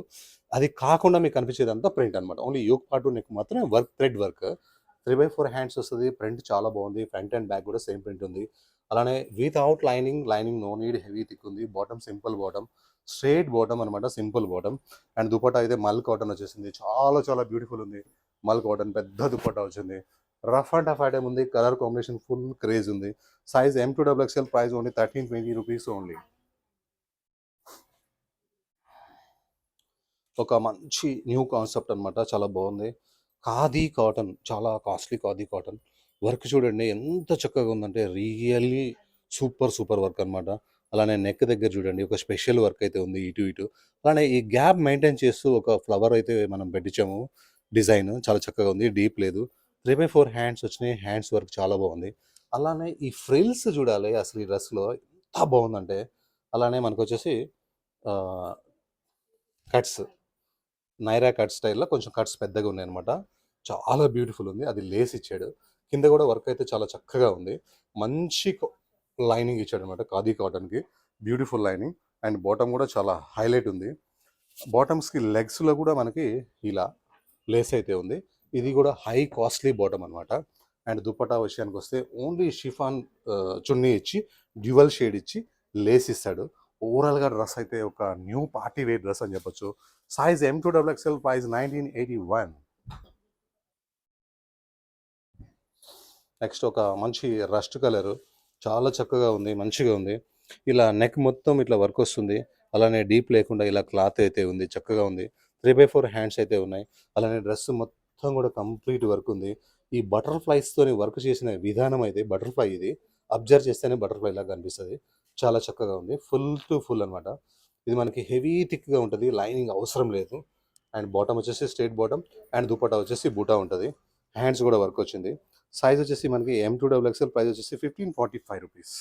అది కాకుండా మీకు కనిపించేదంతా ప్రింట్ అనమాట. ఓన్లీ యోక్ పార్ట్ నెక్ మాత్రమే వర్క్, థ్రెడ్ వర్క్. 3/4 హ్యాండ్స్ వస్తుంది. ప్రింట్ చాలా బాగుంది. ఫ్రంట్ అండ్ బ్యాక్ కూడా సేమ్ ప్రింట్ ఉంది. అలానే without lining no need, heavy thick ఉంది. Bottom simple bottom, straight bottom అనమాట. Simple bottom. అండ్ దుపట్టా అయితే మల్ కాటన్ వచ్చేసింది. చాలా బ్యూటిఫుల్ ఉంది. మల్ కాటన్ పెద్ద దుపట్టా వచ్చింది. రఫ్ అండ్ టఫ్ ఐటమ్ ఉంది. కలర్ కాంబినేషన్ ఫుల్ క్రేజ్ ఉంది. Size M2XXL, price only 1320 rupees only. ఒక మంచి న్యూ కాన్సెప్ట్ అనమాట. చాలా బాగుంది. ఖాదీ కాటన్, చాలా కాస్ట్లీ ఖాదీ కాటన్. వర్క్ చూడండి ఎంత చక్కగా ఉందంటే రియల్లీ సూపర్ వర్క్ అనమాట. అలానే నెక్ దగ్గర చూడండి ఒక స్పెషల్ వర్క్ అయితే ఉంది ఇటు. అలానే ఈ గ్యాప్ మెయింటైన్ చేస్తూ ఒక ఫ్లవర్ అయితే మనం పెట్టించాము. డిజైన్ చాలా చక్కగా ఉంది. డీప్ లేదు. 3/4 హ్యాండ్స్ వచ్చినాయి. హ్యాండ్స్ వర్క్ చాలా బాగుంది. అలానే ఈ ఫ్రిల్స్ చూడాలి అసలు ఈ డ్రెస్లో ఎంత బాగుందంటే. అలానే మనకు వచ్చేసి కట్స్, నైరా కట్ స్టైల్లో కొంచెం కట్స్ పెద్దగా ఉన్నాయన్నమాట. చాలా బ్యూటిఫుల్ ఉంది. అది లేస్ ఇచ్చాడు. కింద కూడా వర్క్ అయితే చాలా చక్కగా ఉంది. మంచి లైనింగ్ ఇచ్చాడు అనమాట ఖాదీ కాటన్కి. Beautiful lining. అండ్ బాటమ్ కూడా చాలా హైలైట్ ఉంది. బాటమ్స్కి లెగ్స్లో కూడా మనకి ఇలా లేస్ అయితే ఉంది. ఇది కూడా హై కాస్ట్లీ బాటమ్ అనమాట. అండ్ దుపట్టా విషయానికి వస్తే ఓన్లీ షిఫాన్ చున్నీ ఇచ్చి డ్యూవల్ షేడ్ ఇచ్చి లేస్ ఇస్తాడు. ఓవరాల్గా డ్రెస్ అయితే ఒక న్యూ పార్టీ వేర్ డ్రెస్ అని చెప్పొచ్చు. Size M2XXL, price 1981. నెక్స్ట్ ఒక మంచి రస్ట్ కలర్, చాలా చక్కగా ఉంది. మంచిగా ఉంది. ఇలా నెక్ మొత్తం ఇట్లా వర్క్ వస్తుంది. అలానే డీప్ లేకుండా ఇలా క్లాత్ అయితే ఉంది. చక్కగా ఉంది. 3/4 హ్యాండ్స్ అయితే ఉన్నాయి. అలానే డ్రెస్ మొత్తం కూడా కంప్లీట్ వర్క్ ఉంది. ఈ బటర్ఫ్లైస్తోని వర్క్ చేసిన విధానం అయితే బటర్ఫ్లై ఇది అబ్జర్వ్ చేస్తేనే బటర్ఫ్లై లాగా కనిపిస్తుంది. చాలా చక్కగా ఉంది. ఫుల్ టు ఫుల్ అనమాట. ఇది మనకి హెవీ థిక్గా ఉంటుంది. లైనింగ్ అవసరం లేదు. అండ్ బాటమ్ వచ్చేసి స్ట్రేట్ బాటమ్. అండ్ దుపట్టా వచ్చేసి బూటా ఉంటుంది. హ్యాండ్స్ కూడా వర్క్ వచ్చింది. సైజ్ వచ్చేసి మనకి M2XXL, ప్రైస్ వచ్చేసి 1545 రూపీస్.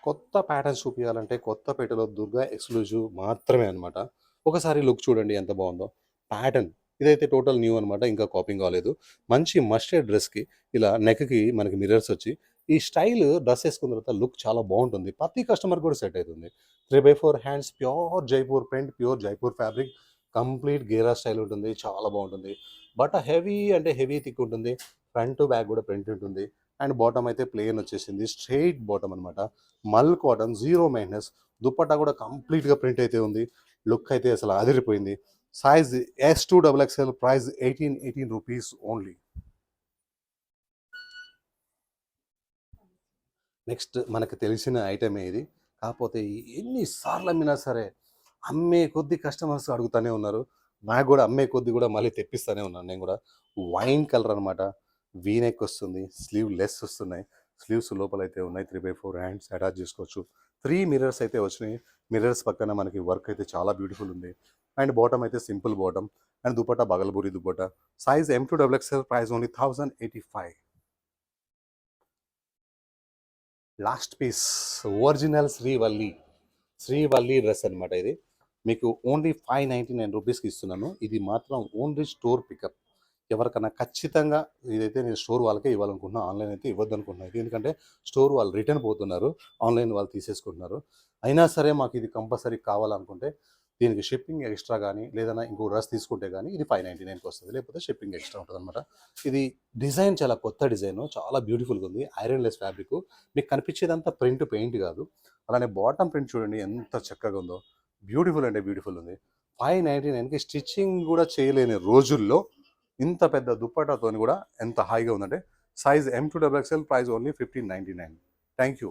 కొత్త ప్యాటర్న్స్ చూపించాలంటే కొత్తపేటలో దుర్గా ఎక్స్క్లూజివ్ మాత్రమే అనమాట. ఒకసారి లుక్ చూడండి ఎంత బాగుందో. ప్యాటర్న్ ఇదైతే టోటల్ న్యూ అనమాట. ఇంకా కాపింగ్ కాలేదు. మంచి మస్టర్డ్ డ్రెస్కి ఇలా నెక్కి మనకి మిర్రర్స్ వచ్చి ఈ స్టైల్ డ్రెస్ వేసుకున్న తర్వాత లుక్ చాలా బాగుంటుంది. ప్రతి కస్టమర్ కూడా సెట్ అవుతుంది. 3/4 hands, pure Jaipur print, pure Jaipur fabric, complete గేరా స్టైల్ ఉంటుంది. చాలా బాగుంటుంది. బట్ హెవీ అంటే హెవీ థిక్ ఉంటుంది. ఫ్రంట్ టు బ్యాక్ కూడా ప్రింట్ ఉంటుంది. అండ్ బాటమ్ అయితే ప్లెయిన్ వచ్చేసింది. స్ట్రైట్ బాటమ్ అనమాట. మల్ కాటన్, జీరో మెయింటెనెన్స్. దుపట్టా కూడా కంప్లీట్గా ప్రింట్ అయితే ఉంది. లుక్ అయితే అసలు అదిరిపోయింది. Size S2XXL, price 1818 rupees only. Next మనకు తెలిసిన ఐటమే ఇది. కాకపోతే ఎన్నిసార్లు అమ్మినా సరే అమ్మే కొద్ది కస్టమర్స్ అడుగుతూనే ఉన్నారు. నాకు కూడా అమ్మే కొద్ది కూడా మళ్ళీ తెప్పిస్తూనే ఉన్నాను నేను కూడా. వైన్ కలర్ అనమాట. వీనెక్ వస్తుంది. స్లీవ్ లెస్ వస్తున్నాయి. స్లీవ్స్ లోపల అయితే ఉన్నాయి. 3/4 హ్యాండ్స్ అటాచ్ చేసుకోవచ్చు. 3 మిర్రర్స్ అయితే వచ్చినాయి. మిర్రర్స్ పక్కన మనకి వర్క్ అయితే చాలా బ్యూటిఫుల్ ఉంది. అండ్ బాటమ్ అయితే సింపుల్ బాటమ్. అండ్ దుపట్టా బగల్బూరి dupatta. Size M2XXL, price only 1085. Last piece original Srivalli dress అనమాట. ఇది మీకు ఓన్లీ 599 రూపీస్కి ఇస్తున్నాను. ఇది మాత్రం ఓన్లీ స్టోర్ పికప్. ఎవరికన్నా ఖచ్చితంగా ఇదైతే నేను స్టోర్ వాళ్ళకే ఇవ్వాలనుకుంటున్నా. ఆన్లైన్ అయితే ఇవ్వద్దు అనుకుంటున్నాను. ఎందుకంటే స్టోర్ వాళ్ళు రిటర్న్ పోతున్నారు, ఆన్లైన్ వాళ్ళు తీసేసుకుంటున్నారు. అయినా సరే మాకు ఇది కంపల్సరీ కావాలనుకుంటే దీనికి షిప్పింగ్ ఎక్స్ట్రా కానీ లేదన్నా ఇంకో డ్రెస్ తీసుకుంటే కానీ ఇది 599కి వస్తుంది. లేకపోతే షిప్పింగ్ ఎక్స్ట్రా ఉంటుంది అనమాట. ఇది డిజైన్ చాలా కొత్త డిజైన్, చాలా బ్యూటిఫుల్గా ఉంది. Iron less fabric. మీకు కనిపించేదంతా ప్రింట్, పెయింట్ కాదు. అలానే బాటమ్ ప్రింట్ చూడండి ఎంత చక్కగా ఉందో. బ్యూటిఫుల్ అంటే బ్యూటిఫుల్ ఉంది. 599కి స్టిచ్చింగ్ కూడా చేయలేని రోజుల్లో ఇంత పెద్ద దుప్పటాతో కూడా ఎంత హాయిగా ఉందంటే size M2XXL price only 1599. Thank you.